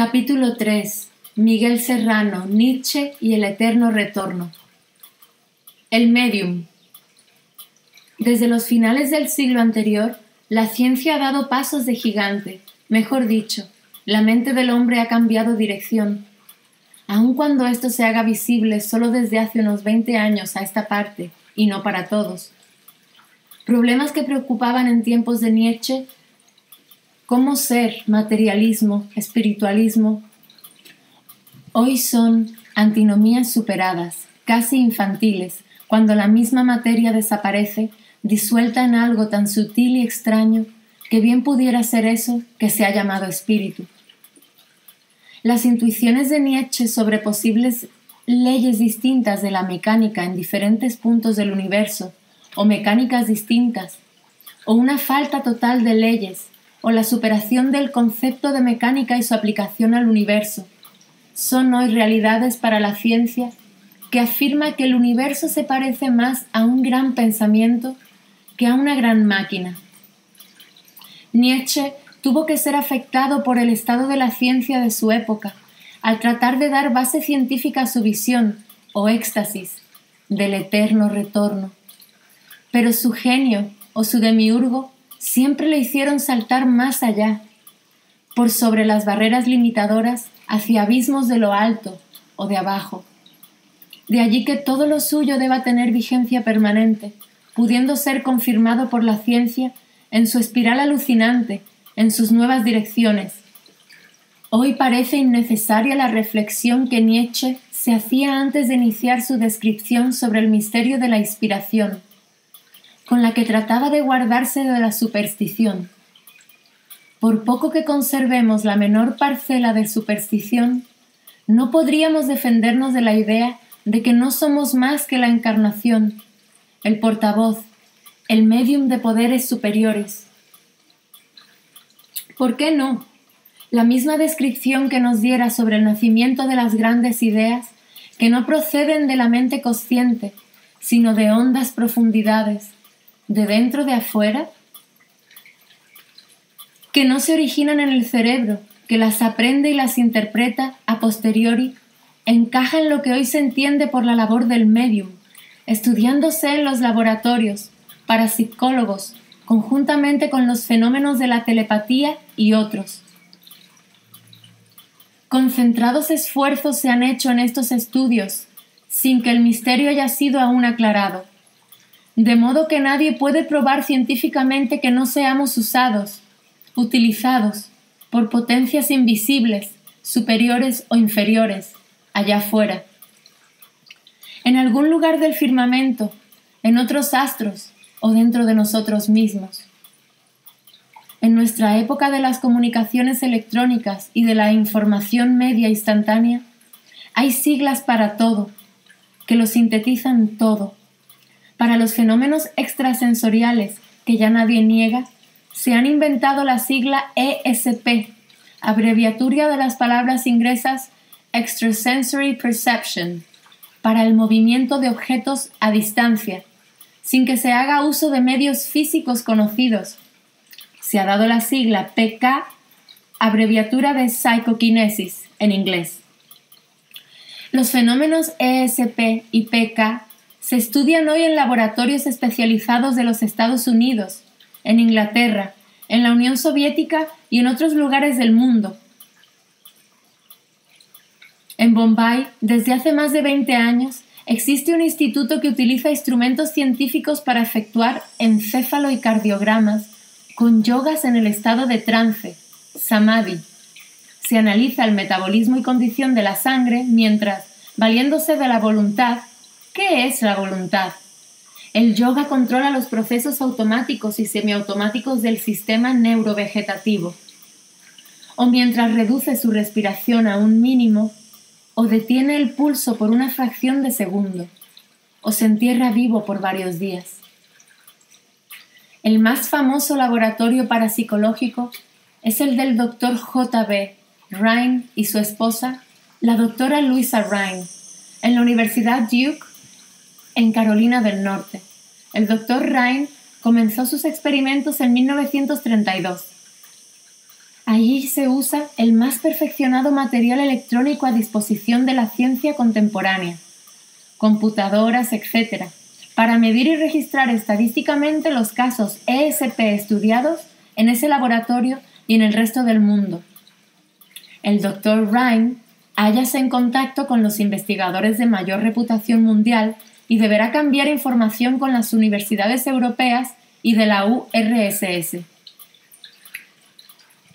Capítulo 3. Miguel Serrano, Nietzsche y el eterno retorno. El medium. Desde los finales del siglo anterior, la ciencia ha dado pasos de gigante, mejor dicho, la mente del hombre ha cambiado dirección. Aun cuando esto se haga visible solo desde hace unos 20 años a esta parte, y no para todos. Problemas que preocupaban en tiempos de Nietzsche, como ser, materialismo, espiritualismo, hoy son antinomías superadas, casi infantiles, cuando la misma materia desaparece, disuelta en algo tan sutil y extraño que bien pudiera ser eso que se ha llamado espíritu. Las intuiciones de Nietzsche sobre posibles leyes distintas de la mecánica en diferentes puntos del universo, o mecánicas distintas, o una falta total de leyes, o la superación del concepto de mecánica y su aplicación al universo, son hoy realidades para la ciencia que afirma que el universo se parece más a un gran pensamiento que a una gran máquina. Nietzsche tuvo que ser afectado por el estado de la ciencia de su época, al tratar de dar base científica a su visión, o éxtasis, del eterno retorno. Pero su genio, o su demiurgo, siempre le hicieron saltar más allá, por sobre las barreras limitadoras, hacia abismos de lo alto o de abajo. De allí que todo lo suyo deba tener vigencia permanente, pudiendo ser confirmado por la ciencia en su espiral alucinante, en sus nuevas direcciones. Hoy parece innecesaria la reflexión que Nietzsche se hacía antes de iniciar su descripción sobre el misterio de la inspiración, con la que trataba de guardarse de la superstición. Por poco que conservemos la menor parcela de superstición, no podríamos defendernos de la idea de que no somos más que la encarnación, el portavoz, el médium de poderes superiores. ¿Por qué no? La misma descripción que nos diera sobre el nacimiento de las grandes ideas, que no proceden de la mente consciente, sino de hondas profundidades, de dentro de afuera, que no se originan en el cerebro, que las aprende y las interpreta a posteriori, encaja en lo que hoy se entiende por la labor del medium, estudiándose en los laboratorios, parapsicólogos, conjuntamente con los fenómenos de la telepatía y otros. Concentrados esfuerzos se han hecho en estos estudios, sin que el misterio haya sido aún aclarado, de modo que nadie puede probar científicamente que no seamos utilizados por potencias invisibles, superiores o inferiores, allá afuera. En algún lugar del firmamento, en otros astros o dentro de nosotros mismos. En nuestra época de las comunicaciones electrónicas y de la información media instantánea, hay siglas para todo, que lo sintetizan todo. Para los fenómenos extrasensoriales, que ya nadie niega, se han inventado la sigla ESP, abreviatura de las palabras inglesas Extrasensory Perception, para el movimiento de objetos a distancia, sin que se haga uso de medios físicos conocidos. Se ha dado la sigla PK, abreviatura de Psychokinesis, en inglés. Los fenómenos ESP y PK se estudian hoy en laboratorios especializados de los Estados Unidos, en Inglaterra, en la Unión Soviética y en otros lugares del mundo. En Bombay, desde hace más de 20 años, existe un instituto que utiliza instrumentos científicos para efectuar encéfalo y cardiogramas con yogas en el estado de trance, samadhi. Se analiza el metabolismo y condición de la sangre mientras, valiéndose de la voluntad, ¿qué es la voluntad? El yoga controla los procesos automáticos y semiautomáticos del sistema neurovegetativo. O mientras reduce su respiración a un mínimo, o detiene el pulso por una fracción de segundo, o se entierra vivo por varios días. El más famoso laboratorio parapsicológico es el del Dr. J.B. Rhine y su esposa, la doctora Louisa Rhine, en la Universidad Duke, en Carolina del Norte. El Dr. Rhine comenzó sus experimentos en 1932. Allí se usa el más perfeccionado material electrónico a disposición de la ciencia contemporánea, computadoras, etc., para medir y registrar estadísticamente los casos ESP estudiados en ese laboratorio y en el resto del mundo. El Dr. Ryan hállase en contacto con los investigadores de mayor reputación mundial y deberá cambiar información con las universidades europeas y de la URSS.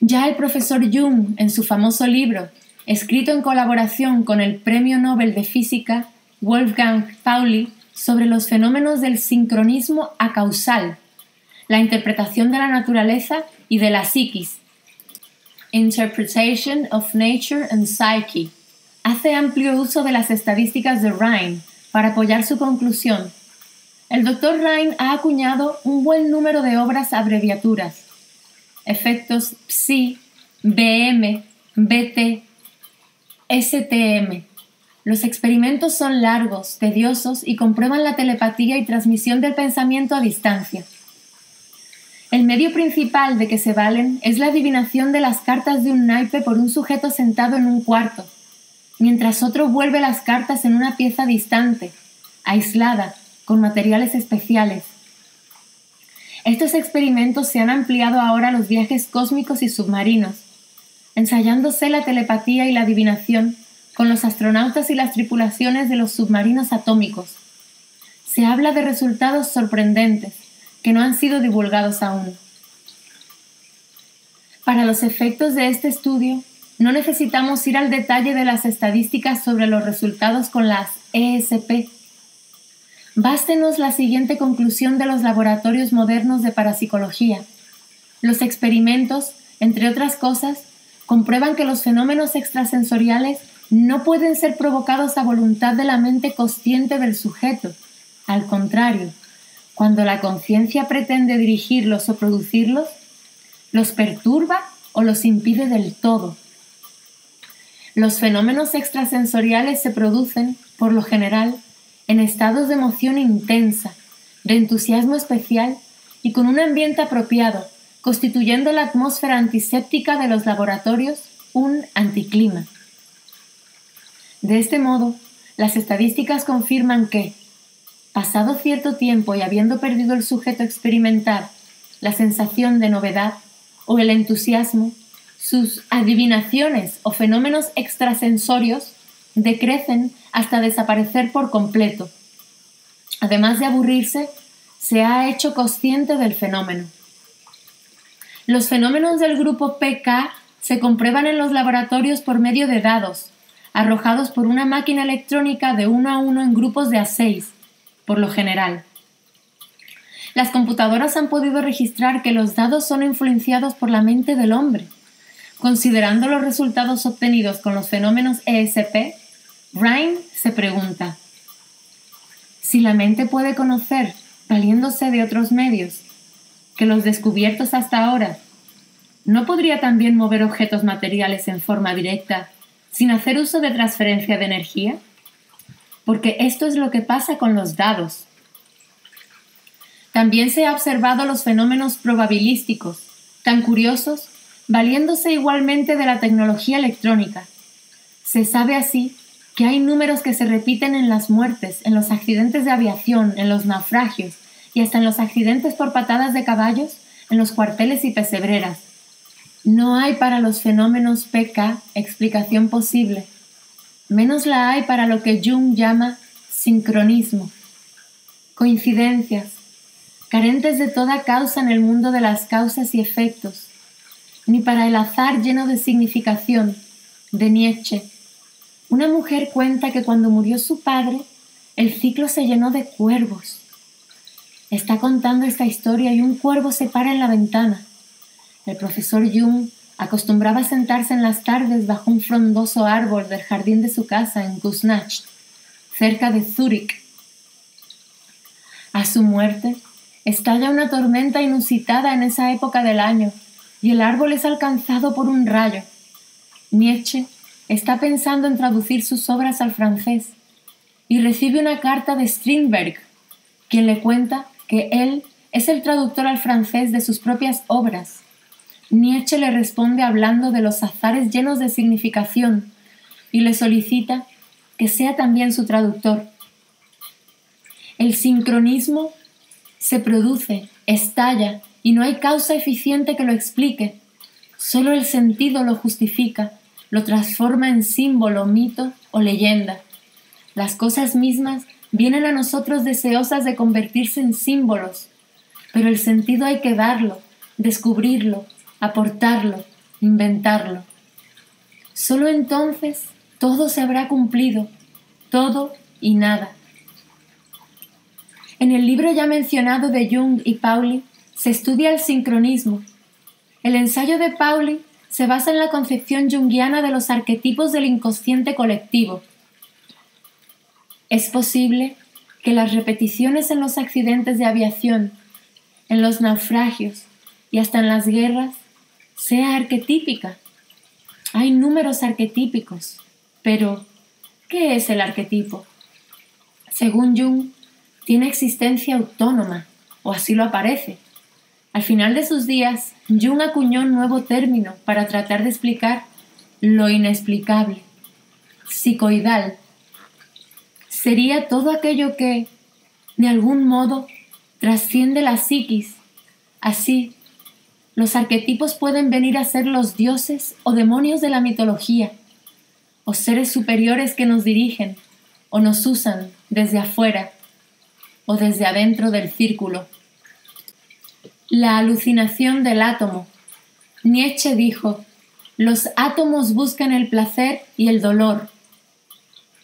Ya el profesor Jung, en su famoso libro, escrito en colaboración con el Premio Nobel de Física Wolfgang Pauli, sobre los fenómenos del sincronismo acausal, la interpretación de la naturaleza y de la psiquis, Interpretation of Nature and Psyche, hace amplio uso de las estadísticas de Ryan para apoyar su conclusión. El Dr. Ryan ha acuñado un buen número de obras abreviaturas: efectos psi, BM, BT, STM. Los experimentos son largos, tediosos y comprueban la telepatía y transmisión del pensamiento a distancia. El medio principal de que se valen es la adivinación de las cartas de un naipe por un sujeto sentado en un cuarto, mientras otro vuelve las cartas en una pieza distante, aislada, con materiales especiales. Estos experimentos se han ampliado ahora a los viajes cósmicos y submarinos, ensayándose la telepatía y la adivinación con los astronautas y las tripulaciones de los submarinos atómicos. Se habla de resultados sorprendentes que no han sido divulgados aún. Para los efectos de este estudio, no necesitamos ir al detalle de las estadísticas sobre los resultados con las ESP. Bástenos la siguiente conclusión de los laboratorios modernos de parapsicología. Los experimentos, entre otras cosas, comprueban que los fenómenos extrasensoriales no pueden ser provocados a voluntad de la mente consciente del sujeto. Al contrario, cuando la conciencia pretende dirigirlos o producirlos, los perturba o los impide del todo. Los fenómenos extrasensoriales se producen, por lo general, en estados de emoción intensa, de entusiasmo especial y con un ambiente apropiado, constituyendo la atmósfera antiséptica de los laboratorios un anticlima. De este modo, las estadísticas confirman que, pasado cierto tiempo y habiendo perdido el sujeto experimental la sensación de novedad o el entusiasmo, sus adivinaciones o fenómenos extrasensorios decrecen hasta desaparecer por completo. Además de aburrirse, se ha hecho consciente del fenómeno. Los fenómenos del grupo PK se comprueban en los laboratorios por medio de dados, arrojados por una máquina electrónica de 1 a 1 en grupos de A6, por lo general. Las computadoras han podido registrar que los dados son influenciados por la mente del hombre. Considerando los resultados obtenidos con los fenómenos ESP, Ryan se pregunta: si la mente puede conocer, valiéndose de otros medios, que los descubiertos hasta ahora, ¿no podría también mover objetos materiales en forma directa sin hacer uso de transferencia de energía? Porque esto es lo que pasa con los dados. También se ha observado los fenómenos probabilísticos, tan curiosos, valiéndose igualmente de la tecnología electrónica. Se sabe así que hay números que se repiten en las muertes, en los accidentes de aviación, en los naufragios y hasta en los accidentes por patadas de caballos, en los cuarteles y pesebreras. No hay para los fenómenos PK explicación posible. Menos la hay para lo que Jung llama sincronismo. Coincidencias, carentes de toda causa en el mundo de las causas y efectos, ni para el azar lleno de significación, de Nietzsche. Una mujer cuenta que cuando murió su padre, el ciclo se llenó de cuervos. Está contando esta historia y un cuervo se para en la ventana. El profesor Jung acostumbraba a sentarse en las tardes bajo un frondoso árbol del jardín de su casa en Kuznach, cerca de Zúrich. A su muerte, estalla una tormenta inusitada en esa época del año y el árbol es alcanzado por un rayo. Nietzsche está pensando en traducir sus obras al francés y recibe una carta de Strindberg, quien le cuenta que él es el traductor al francés de sus propias obras, Nietzsche le responde hablando de los azares llenos de significación y le solicita que sea también su traductor. El sincronismo se produce, estalla, y no hay causa eficiente que lo explique. Solo el sentido lo justifica, lo transforma en símbolo, mito o leyenda. Las cosas mismas vienen a nosotros deseosas de convertirse en símbolos, pero el sentido hay que darlo, descubrirlo, aportarlo, inventarlo. Solo entonces todo se habrá cumplido, todo y nada. En el libro ya mencionado de Jung y Pauli se estudia el sincronismo. El ensayo de Pauli se basa en la concepción junguiana de los arquetipos del inconsciente colectivo. Es posible que las repeticiones en los accidentes de aviación, en los naufragios y hasta en las guerras sea arquetípica. Hay números arquetípicos, pero ¿qué es el arquetipo? Según Jung, tiene existencia autónoma, o así lo aparece. Al final de sus días, Jung acuñó un nuevo término para tratar de explicar lo inexplicable, psicoidal. Sería todo aquello que, de algún modo, trasciende la psiquis. Así, los arquetipos pueden venir a ser los dioses o demonios de la mitología, o seres superiores que nos dirigen o nos usan desde afuera o desde adentro del círculo. La alucinación del átomo. Nietzsche dijo: los átomos buscan el placer y el dolor.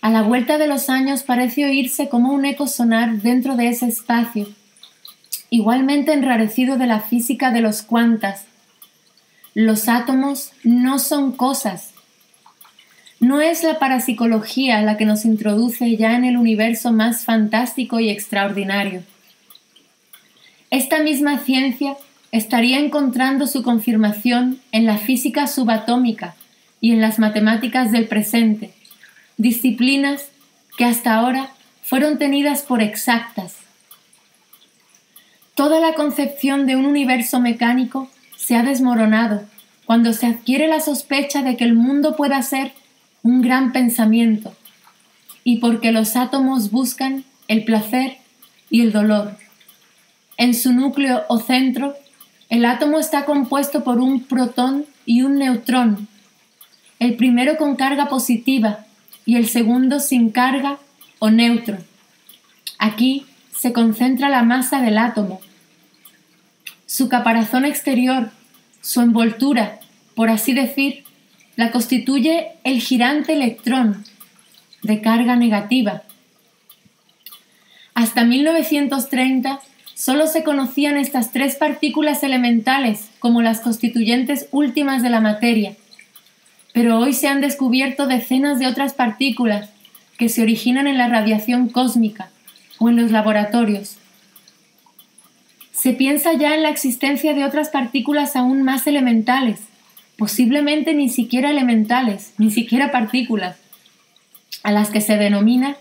A la vuelta de los años parece oírse como un eco sonar dentro de ese espacio, igualmente enrarecido de la física de los cuantas. Los átomos no son cosas. No es la parapsicología la que nos introduce ya en el universo más fantástico y extraordinario. Esta misma ciencia estaría encontrando su confirmación en la física subatómica y en las matemáticas del presente, disciplinas que hasta ahora fueron tenidas por exactas. Toda la concepción de un universo mecánico se ha desmoronado cuando se adquiere la sospecha de que el mundo pueda ser un gran pensamiento, y porque los átomos buscan el placer y el dolor. En su núcleo o centro, el átomo está compuesto por un protón y un neutrón, el primero con carga positiva y el segundo sin carga o neutro. Aquí se concentra la masa del átomo. Su caparazón exterior, su envoltura, por así decir, la constituye el girante electrón, de carga negativa. Hasta 1930 solo se conocían estas tres partículas elementales como las constituyentes últimas de la materia, pero hoy se han descubierto decenas de otras partículas que se originan en la radiación cósmica o en los laboratorios. Se piensa ya en la existencia de otras partículas aún más elementales, posiblemente ni siquiera elementales, ni siquiera partículas, a las que se denomina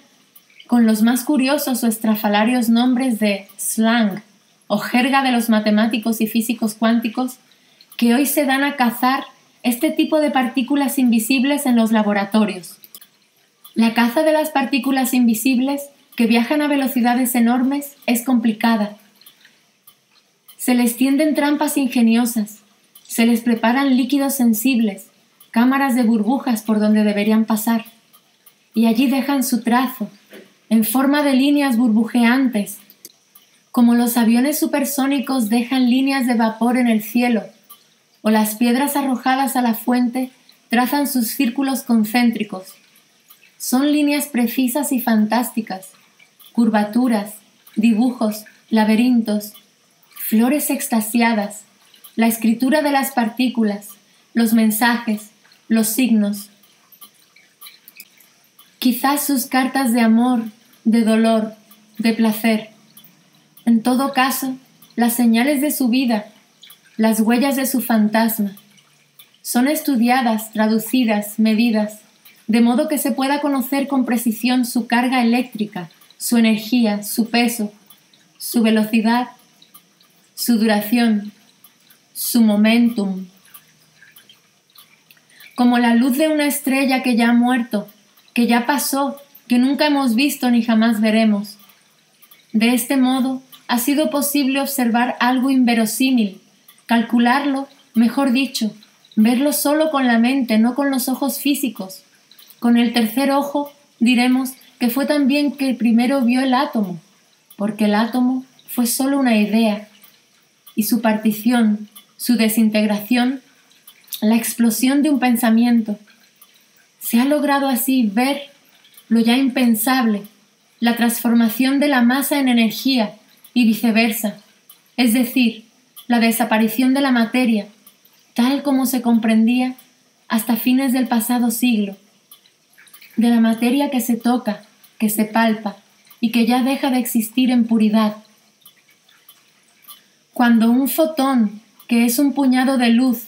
con los más curiosos o estrafalarios nombres de slang o jerga de los matemáticos y físicos cuánticos, que hoy se dan a cazar este tipo de partículas invisibles en los laboratorios. La caza de las partículas invisibles que viajan a velocidades enormes es complicada. Se les tienden trampas ingeniosas, se les preparan líquidos sensibles, cámaras de burbujas por donde deberían pasar, y allí dejan su trazo, en forma de líneas burbujeantes, como los aviones supersónicos dejan líneas de vapor en el cielo, o las piedras arrojadas a la fuente trazan sus círculos concéntricos. Son líneas precisas y fantásticas, curvaturas, dibujos, laberintos, flores extasiadas, la escritura de las partículas, los mensajes, los signos. Quizás sus cartas de amor, de dolor, de placer. En todo caso, las señales de su vida, las huellas de su fantasma, son estudiadas, traducidas, medidas, de modo que se pueda conocer con precisión su carga eléctrica, su energía, su peso, su velocidad, su duración, su momentum. Como la luz de una estrella que ya ha muerto, que ya pasó, que nunca hemos visto ni jamás veremos. De este modo, ha sido posible observar algo inverosímil, calcularlo, mejor dicho, verlo solo con la mente, no con los ojos físicos. Con el tercer ojo diremos que fue también que primero vio el átomo, porque el átomo fue solo una idea, y su partición, su desintegración, la explosión de un pensamiento. Se ha logrado así ver lo ya impensable, la transformación de la masa en energía y viceversa, es decir, la desaparición de la materia, tal como se comprendía hasta fines del pasado siglo, de la materia que se toca, que se palpa y que ya deja de existir en puridad. Cuando un fotón, que es un puñado de luz,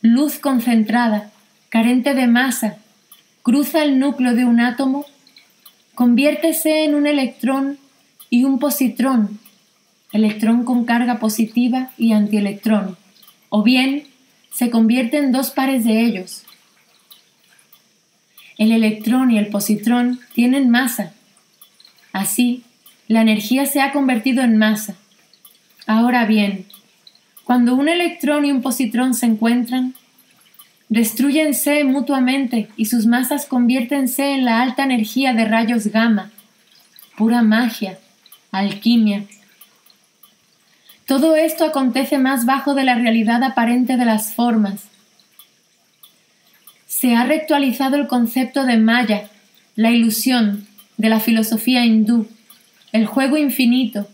luz concentrada, carente de masa, cruza el núcleo de un átomo, conviértese en un electrón y un positrón, electrón con carga positiva y antielectrón, o bien se convierte en dos pares de ellos. El electrón y el positrón tienen masa. Así, la energía se ha convertido en masa. Ahora bien, cuando un electrón y un positrón se encuentran, destrúyense mutuamente y sus masas conviértense en la alta energía de rayos gamma, pura magia, alquimia. Todo esto acontece más bajo de la realidad aparente de las formas. Se ha reactualizado el concepto de Maya, la ilusión de la filosofía hindú, el juego infinito,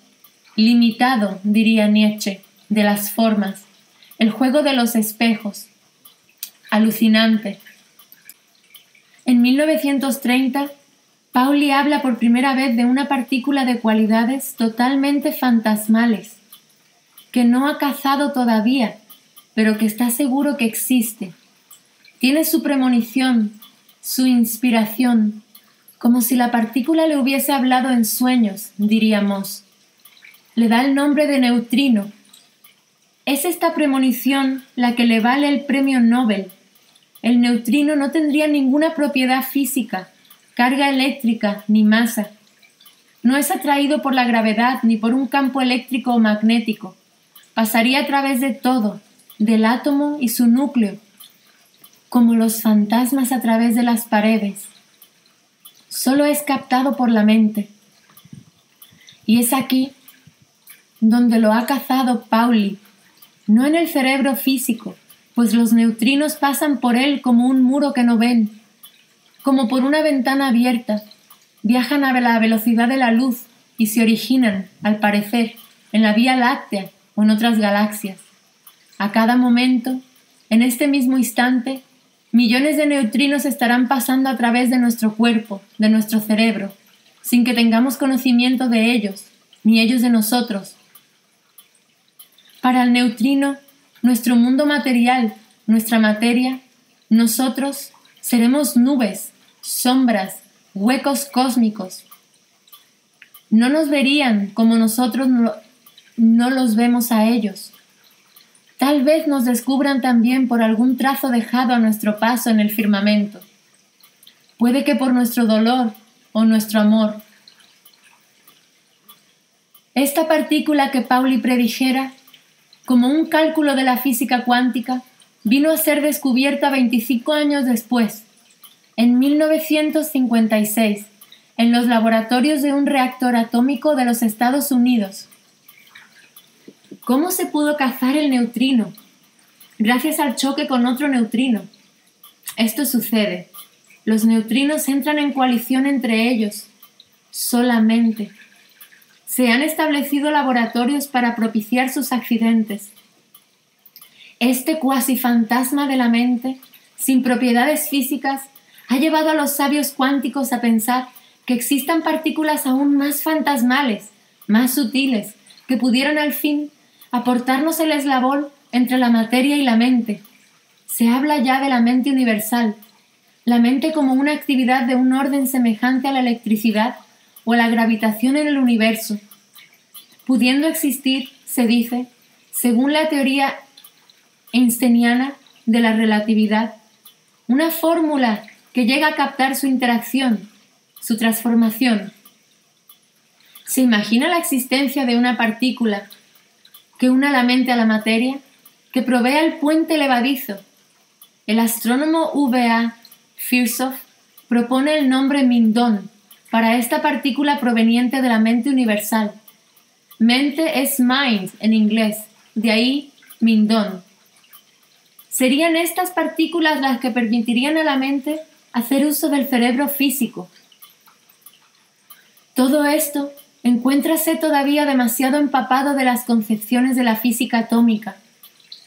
limitado, diría Nietzsche, de las formas, el juego de los espejos. Alucinante. En 1930, Pauli habla por primera vez de una partícula de cualidades totalmente fantasmales, que no ha cazado todavía, pero que está seguro que existe. Tiene su premonición, su inspiración, como si la partícula le hubiese hablado en sueños, diríamos. Le da el nombre de neutrino. Es esta premonición la que le vale el premio Nobel. El neutrino no tendría ninguna propiedad física, carga eléctrica ni masa. No es atraído por la gravedad ni por un campo eléctrico o magnético. Pasaría a través de todo, del átomo y su núcleo, como los fantasmas a través de las paredes. Solo es captado por la mente. Y es aquí donde lo ha cazado Pauli, no en el cerebro físico, pues los neutrinos pasan por él como un muro que no ven, como por una ventana abierta, viajan a la velocidad de la luz y se originan, al parecer, en la Vía Láctea o en otras galaxias. A cada momento, en este mismo instante, millones de neutrinos estarán pasando a través de nuestro cuerpo, de nuestro cerebro, sin que tengamos conocimiento de ellos, ni ellos de nosotros. Para el neutrino, nuestro mundo material, nuestra materia, nosotros seremos nubes, sombras, huecos cósmicos. No nos verían como nosotros no los vemos a ellos. Tal vez nos descubran también por algún trazo dejado a nuestro paso en el firmamento. Puede que por nuestro dolor o nuestro amor. Esta partícula que Pauli predijera, como un cálculo de la física cuántica, vino a ser descubierta 25 años después, en 1956, en los laboratorios de un reactor atómico de los Estados Unidos. ¿Cómo se pudo cazar el neutrino? Gracias al choque con otro neutrino. Esto sucede. Los neutrinos entran en coalición entre ellos, solamente. Se han establecido laboratorios para propiciar sus accidentes. Este cuasi fantasma de la mente, sin propiedades físicas, ha llevado a los sabios cuánticos a pensar que existan partículas aún más fantasmales, más sutiles, que pudieran al fin aportarnos el eslabón entre la materia y la mente. Se habla ya de la mente universal, la mente como una actividad de un orden semejante a la electricidad o a la gravitación en el universo, pudiendo existir, se dice, según la teoría einsteiniana de la relatividad, una fórmula que llega a captar su interacción, su transformación. ¿Se imagina la existencia de una partícula que una la mente a la materia, que provea el puente levadizo? El astrónomo V.A. Firsov propone el nombre Mindón para esta partícula proveniente de la mente universal. Mente es mind en inglés, de ahí Mindón. Serían estas partículas las que permitirían a la mente hacer uso del cerebro físico. Todo esto encuéntrase todavía demasiado empapado de las concepciones de la física atómica,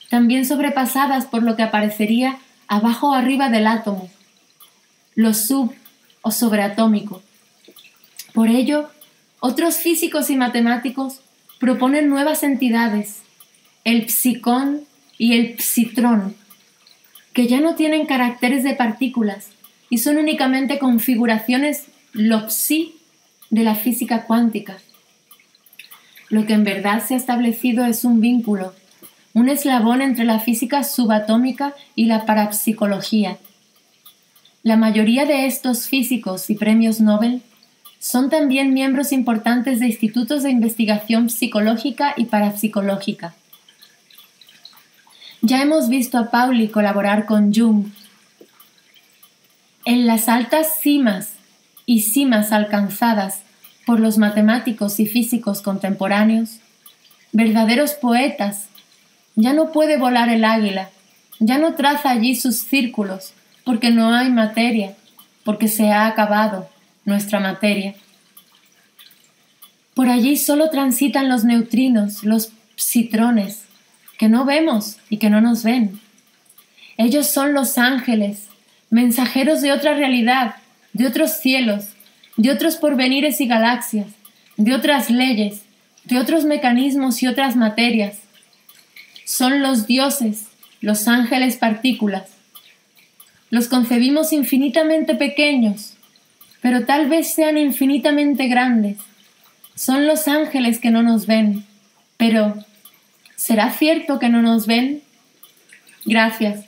también sobrepasadas por lo que aparecería abajo o arriba del átomo, lo sub- o sobreatómico. Por ello, otros físicos y matemáticos proponen nuevas entidades, el psicón y el psitrón, que ya no tienen caracteres de partículas y son únicamente configuraciones lo psi de la física cuántica. Lo que en verdad se ha establecido es un vínculo, un eslabón entre la física subatómica y la parapsicología. La mayoría de estos físicos y premios Nobel son también miembros importantes de institutos de investigación psicológica y parapsicológica. Ya hemos visto a Pauli colaborar con Jung. En las altas cimas y cimas alcanzadas por los matemáticos y físicos contemporáneos, verdaderos poetas, ya no puede volar el águila, ya no traza allí sus círculos, porque no hay materia, porque se ha acabado nuestra materia. Por allí solo transitan los neutrinos, los psitrones, que no vemos y que no nos ven. Ellos son los ángeles, mensajeros de otra realidad, de otros cielos, de otros porvenires y galaxias, de otras leyes, de otros mecanismos y otras materias. Son los dioses, los ángeles partículas. Los concebimos infinitamente pequeños, pero tal vez sean infinitamente grandes. Son los ángeles que no nos ven, pero ¿será cierto que no nos ven? Gracias.